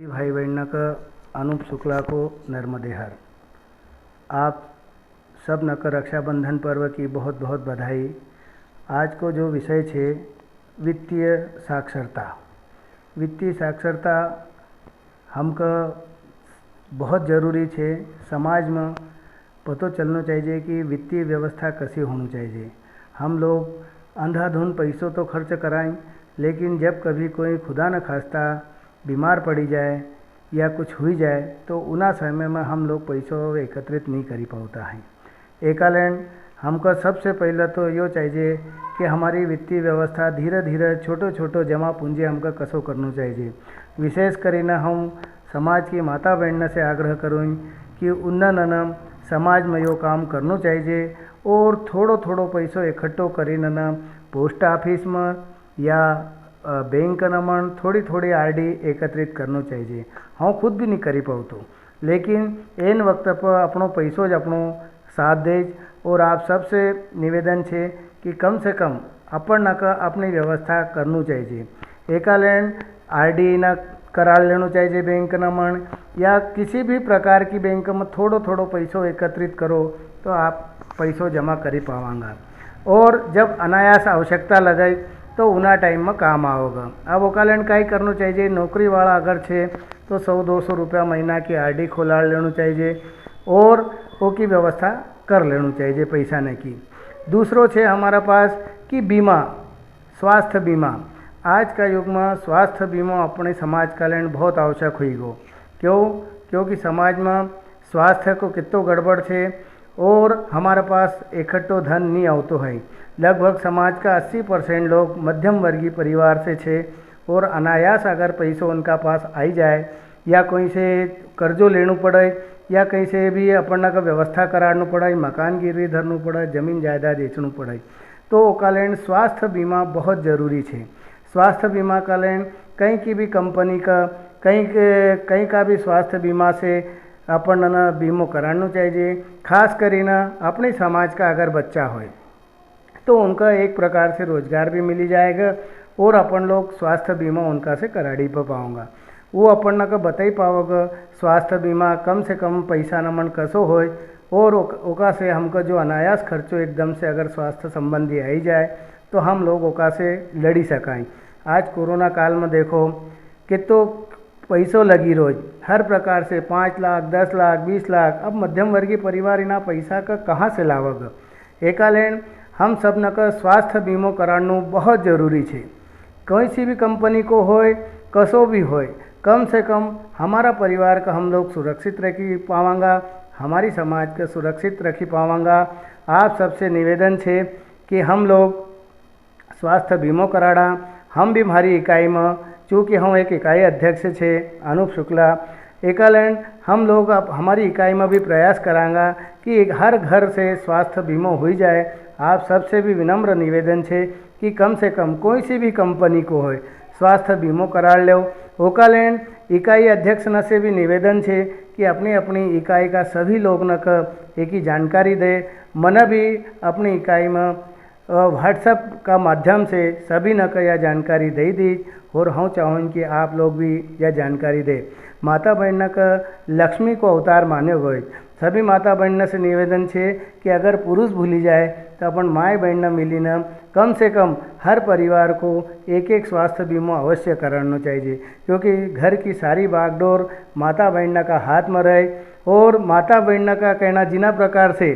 भाई बहन का अनूप शुक्ला को नर्मदे हर। आप सब न का रक्षाबंधन पर्व की बहुत बहुत बधाई। आज को जो विषय है वित्तीय साक्षरता। वित्तीय साक्षरता हमका बहुत ज़रूरी है। समाज में पता चलना चाहिए कि वित्तीय व्यवस्था कैसी होनी चाहिए। हम लोग अंधाधुंध पैसों तो खर्च कराएं, लेकिन जब कभी कोई खुदा न खास्ता बीमार पड़ी जाए या कुछ हुई जाए तो उना समय में हम लोग पैसों एकत्रित नहीं करी पाता है। एकालैंड हमको सबसे पहले तो यो चाहिए कि हमारी वित्तीय व्यवस्था धीरे धीरे छोटो छोटो जमा पूंजी हमको कसो करना चाहिए। विशेष करीने हम समाज की माता बहन से आग्रह करूँ कि उन्नन समाज में यो काम करना चाहिए और थोड़ो थोड़ो पैसों इकट्ठो करीने पोस्ट ऑफिस में या बैंक नमन थोड़ी थोड़ी आरडी एकत्रित करना चाहिए। हाँ खुद भी नहीं करी पाऊँ, लेकिन एन वक्त पर अपनों पैसों अपनों साथ दे। और आप सबसे निवेदन है कि कम से कम अपन न अपनी व्यवस्था करनी चाहिए। एकालैंड आरडी न करा लेना चाहिए बैंक नमन या किसी भी प्रकार की बैंक में थोड़ो थोड़ो पैसों एकत्रित करो तो आप पैसों जमा करी पावांगा। और जब अनायास आवश्यकता लगे तो उना टाइम में काम आओगा। अब ओकालैंड का ही करना चाहिए। नौकरी वाला अगर छे तो 100-200 रुपया महीना की आरडी खोला लेना चाहिए और वो की व्यवस्था कर लेना चाहिए पैसा ने की। दूसरों छे हमारा पास कि बीमा, स्वास्थ्य बीमा। आज का युग में स्वास्थ्य बीमा अपने समाज कल्याण बहुत आवश्यक हुई गो। क्योंकि समाज में स्वास्थ्य को कितो गड़बड़ है और हमारे पास इकट्ठो धन नहीं आवतो है। लगभग समाज का 80% लोग मध्यम वर्गीय परिवार से छे और अनायास अगर पैसों उनका पास आई जाए या कहीं से कर्जो लेना पड़े या कहीं से भी अपन का व्यवस्था कराना पड़े, मकान गिरवी धरना पड़े, जमीन जायदाद बेचना पड़े, तो ओकालैंड स्वास्थ्य बीमा बहुत ज़रूरी है। स्वास्थ्य बीमा कालैंड कहीं की भी कंपनी का कहीं का भी स्वास्थ्य बीमा से अपन न बीमो कराना चाहिए। खास करीना अपने समाज का अगर बच्चा हो तो उनका एक प्रकार से रोजगार भी मिली जाएगा और अपन लोग स्वास्थ्य बीमा उनका से कराड़ी पर पाऊँगा। वो अपन का बता ही पाओगे स्वास्थ्य बीमा कम से कम पैसा नमन कसो होए और ओका से हमको जो अनायास खर्चो एकदम से अगर स्वास्थ्य संबंधी आई जाए तो हम लोग ओका से लड़ी सकाएं। आज कोरोना काल में देखो कितो पैसों लगी रोज हर प्रकार से 5 लाख 10 लाख 20 लाख। अब मध्यम वर्गीय परिवार इना पैसा का कहाँ से लावगा। एकालैंड हम सब न का स्वास्थ्य बीमो कराना बहुत ज़रूरी है। कोई सी भी कंपनी को होए कसो भी होए, कम से कम हमारा परिवार का हम लोग सुरक्षित रखी पावांगा, हमारी समाज का सुरक्षित रखी पावांगा। आप सबसे निवेदन है कि हम लोग स्वास्थ्य बीमो कराड़ा। हम भी हमारी इकाई में, चूँकि हम एक इकाई अध्यक्ष छे अनूप शुक्ला, एकालैंड हम लोग अब हमारी इकाई में भी प्रयास करांगा कि हर घर से स्वास्थ्य बीमा हो जाए। आप सबसे भी विनम्र निवेदन है कि कम से कम कोई सी भी कंपनी को हो स्वास्थ्य बीमा करा लो। ओकालैंड इकाई अध्यक्ष न से भी निवेदन है कि अपनी अपनी इकाई का सभी लोग न का एक ही जानकारी दे। मन भी अपनी इकाई में व्हाट्सएप का माध्यम से सभी न का यह जानकारी दे दी और हम चाहूँ कि आप लोग भी यह जानकारी दे। माता बहन का लक्ष्मी को अवतार माने गए। सभी माता बहन से निवेदन है कि अगर पुरुष भूली जाए तो अपन माए बहन मिली न कम से कम हर परिवार को एक एक स्वास्थ्य बीमा अवश्य कराना चाहिए। क्योंकि घर की सारी बागडोर माता बहन का हाथ में रहे और माता बहन का कहना जिना प्रकार से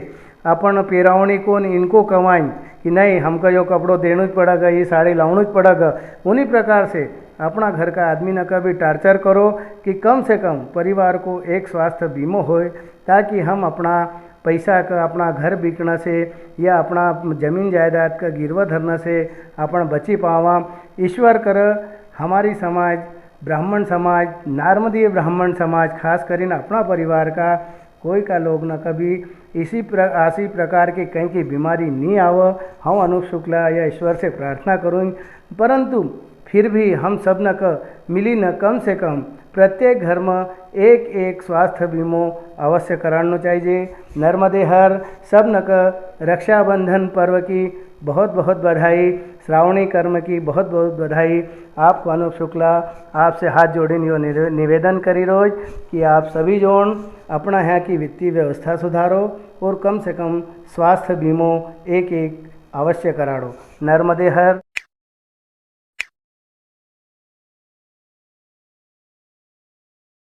अपन पेरावणी को इनको कमाएं कि नहीं हमको यो कपड़ो देना ही पड़ेगा, ये साड़ी लाना ही पड़ेगा, उन्हीं प्रकार से अपना घर का आदमी न का भी टार्चर करो कि कम से कम परिवार को एक स्वास्थ्य बीमा होए, ताकि हम अपना पैसा का अपना घर बिकना से या अपना जमीन जायदाद का गिरवा धरना से अपन बची पावा। ईश्वर कर हमारी समाज ब्राह्मण समाज, नार्मदीय ब्राह्मण समाज, खास कर अपना परिवार का कोई का लोग न कभी इसी प्रकार की कहीं की बीमारी नहीं आव। हम अनूप शुक्ला या ईश्वर से प्रार्थना करूँ, परंतु फिर भी हम सब न का मिली न कम से कम प्रत्येक घर में एक एक स्वास्थ्य बीमो अवश्य कराना चाहिए। नर्मदे हर सब न का रक्षाबंधन पर्व की बहुत बहुत बधाई। श्रावणी कर्म की बहुत बहुत बधाई। आपको अनूप शुक्ला आपसे हाथ जोड़े निवेदन करी रोज कि आप सभी जोन अपना यहाँ की वित्तीय व्यवस्था सुधारो और कम से कम स्वास्थ्य बीमो एक एक अवश्य कराड़ो। नर्मदे हर।